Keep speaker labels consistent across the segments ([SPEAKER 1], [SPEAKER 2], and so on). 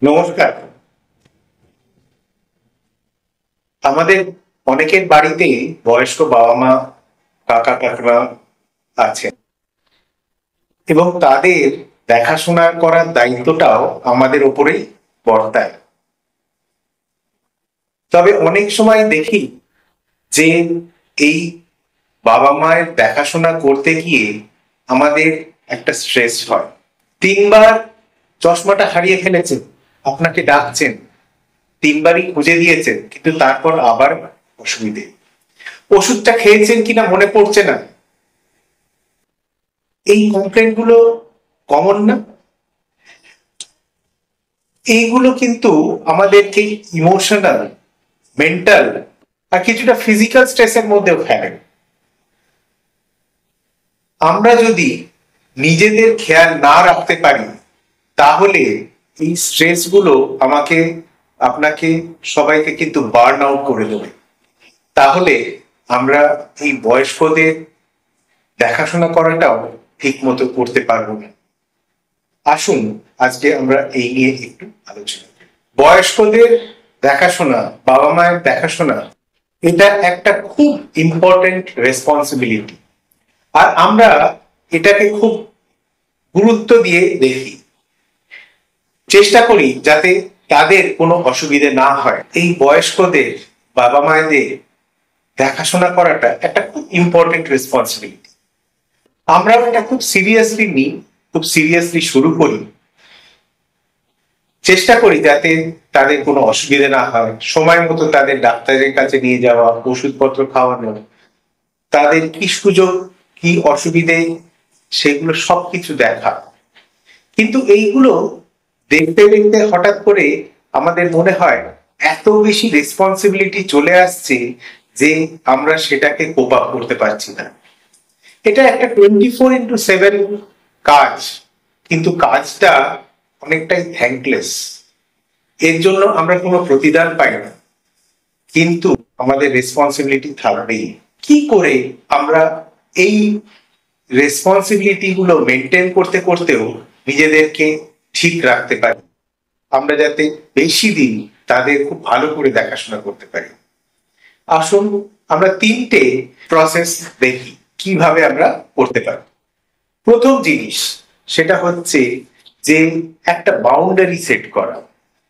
[SPEAKER 1] নমস্কার। আমাদের অনেকের বাড়িতেই বয়স্ক বাবা মা, কাকা কাকিমা আছেন এবং তাদের দেখাশোনা করার দায়িত্বটাও আমাদের উপরেই বর্তায়। তবে অনেক সময় দেখি যে এই বাবা মায়ের দেখাশোনা করতে গিয়ে আমাদের একটা স্ট্রেস হয়। 3বার চশমাটা হারিয়ে ফেলেছেন, আপনাকে ডাকছেন, 3বারই খুঁজে দিয়েছেন, কিন্তু তারপর আবার অসুবিধে। ওষুধটা খেয়েছেন কিনা মনে পড়ছে না। এই কমপ্লেন গুলো কমন না? এইগুলো কিন্তু আমাদেরকে ইমোশনাল, মেন্টাল আর কিছুটা ফিজিক্যাল স্ট্রেসের মধ্যেও ফেলে। আমরা যদি নিজেদের খেয়াল না রাখতে পারি তাহলে এই স্ট্রেস গুলো আপনাকে সবাইকে কিন্তু বার্ন আউট করে দেবে। তাহলে আমরা এই বয়স্কদের দেখাশোনা করাটাও ঠিক মতো করতে পারবো না। আসুন আজকে আমরা এই নিয়ে একটু আলোচনা করি। বয়স্কদের দেখাশোনা, বাবা মায়ের দেখাশোনা, এটা একটা খুব ইম্পর্টেন্ট রেসপন্সিবিলিটি। আর আমরা এটাকে খুব গুরুত্ব দিয়ে দেখি, চেষ্টা করি যাতে তাদের কোনো অসুবিধে না হয়। এই বয়স্কদের, বাবা মায়েদের দেখাশোনা করাটা একটা খুব ইম্পর্টেন্ট রেসপন্সিবিলিটি। আমরা এটা খুব সিরিয়াসলি নিই, খুব সিরিয়াসলি শুরু করি, চেষ্টা করি যাতে তাদের কোনো অসুবিধা না হয়। সময় মতো তাদের ডাক্তারের কাছে নিয়ে যাওয়া, ওষুধপত্র খাওয়ানো, তাদের কি সুযোগ, কি অসুবিধে, সেগুলো সবকিছু দেখা। কিন্তু এইগুলো দেখতে দেখতে হঠাৎ করে আমাদের মনে হয় এত বেশি রেসপন্সিবিলিটি চলে আসছে যে আমরা সেটাকে কোপ আপ করতে পারছি না। এটা একটা 24x7 কাজ, কিন্তু কাজটা অনেকটাই থ্যাঙ্কলেস। এর জন্য আমরা কোনো প্রতিদান পাই না, কিন্তু আমাদের রেসপন্সিবিলিটি থাকবেই। কি করে আমরা এই রেসপন্সিবিলিটি গুলো মেনটেন করতে করতেও নিজেদেরকে ঠিক রাখতে পারি, আমরা যাতে বেশি দিন তাদের খুব ভালো করে দেখাশোনা করতে পারি। আসুন আমরা 3টে প্রসেস দেখি কিভাবে আমরা করতে পারি। প্রথম জিনিস সেটা হচ্ছে যে একটা বাউন্ডারি সেট করা।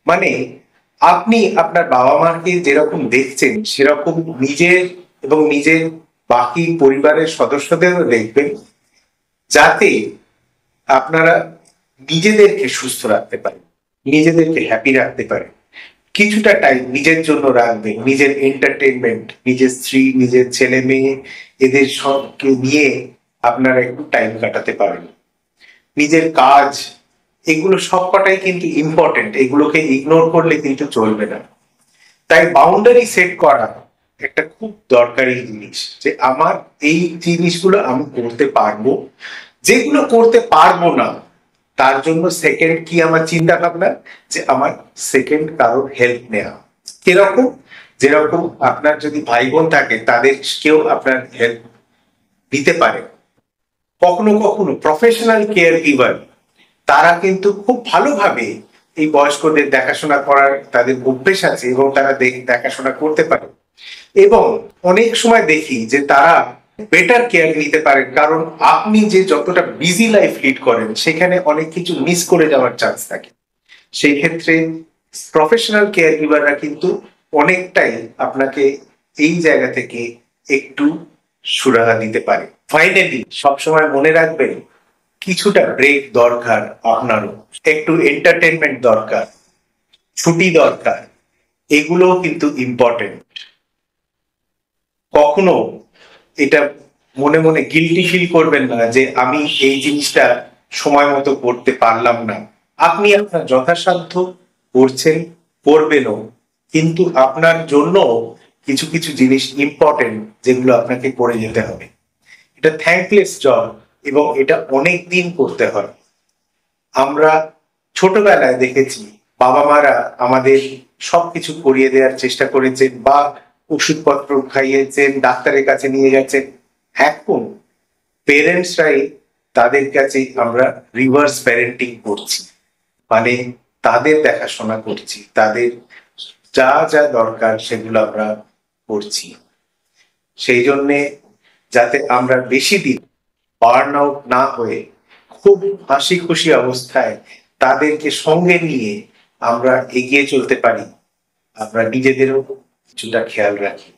[SPEAKER 1] মানে আপনি আপনার বাবা মাকে যেরকম দেখছেন সেরকম নিজের এবং নিজের বাকি পরিবারের সদস্যদেরও দেখবেন, যাতে আপনারা নিজেদেরকে সুস্থ রাখতে পারেন, নিজেদেরকে হ্যাপি রাখতে পারেন। কিছুটা টাইম নিজের জন্য রাখবেন, নিজের এন্টারটেনমেন্ট, নিজের স্ত্রী, নিজের ছেলে মেয়ে, এদের সবকে নিয়ে আপনারা একটু টাইম কাটাতে পারেন। নিজের কাজ, এগুলো সবকটাই কিন্তু ইম্পর্টেন্ট, এগুলোকে ইগনোর করলে কিন্তু চলবে না। তাই বাউন্ডারি সেট করা একটা খুব দরকারি জিনিস, যে আমার এই জিনিসগুলো আমি করতে পারবো, যেগুলো করতে পারবো না তার জন্য সেকেন্ড কি আমার চিন্তা ভাবনা, যে আমার সেকেন্ড কারোর হেল্প নেওয়া। কিরকম? যেরকম আপনার যদি ভাই বোন থাকে তাদের কেউ আপনার হেল্প দিতে পারে। কখনো কখনো প্রফেশনাল কেয়ার গিভার, তারা কিন্তু খুব ভালোভাবে এই বয়স্কদের দেখাশোনা করার তাদের অভ্যেস আছে এবং তারা দেখাশোনা করতে পারে। এবং অনেক সময় দেখি যে তারা বেটার কেয়ার নিতে পারেন, কারণ আপনি যে যতটা বিজি লাইফ লিড করেন সেখানে অনেক কিছু মিস করে যাওয়ার চান্স থাকে। সেই ক্ষেত্রে প্রফেশনাল কেয়ার গিভাররা কিন্তু অনেকটাই আপনাকে এই জায়গা থেকে একটু সুরাহা দিতে পারে। ফাইনালি সবসময় মনে রাখবেন, কিছুটা ব্রেক দরকার, আপনারও একটু এন্টারটেনমেন্ট দরকার, ছুটি দরকার, এগুলোও কিন্তু ইম্পর্টেন্ট। কখনো এটা মনে মনে গিল্টি ফিল করবেন না যে আমি এই জিনিসটা সময় মতো করতে পারলাম না। আপনি আপনার যথাসাধ্য করছেন, করবেনও, কিন্তু আপনার জন্য কিছু কিছু জিনিস ইম্পর্টেন্ট যেগুলো আপনাকে করে যেতে হবে। এটা থ্যাঙ্কলেস জব এবং এটা অনেক দিন করতে হয়। আমরা ছোটবেলায় দেখেছি বাবা মারা আমাদের সবকিছু করিয়ে দেওয়ার চেষ্টা করেছেন, বা ওষুধপত্র খাইয়েছেন, ডাক্তারের কাছে নিয়ে গেছেন। এখন পেরেন্টসরাই তাদের কাছে আমরা রিভার্স প্যারেন্টিং করছি, মানে তাদের দেখাশোনা করছি, তাদের যা যা দরকার সেগুলো আমরা করছি। সেই জন্যে যাতে আমরা বেশি দিন বার্ন আউট না হয়ে খুব হাসি খুশি অবস্থায় তাদেরকে সঙ্গে নিয়ে আমরা এগিয়ে চলতে পারি, আমরা নিজেদেরও কিছুটা খেয়াল রাখি।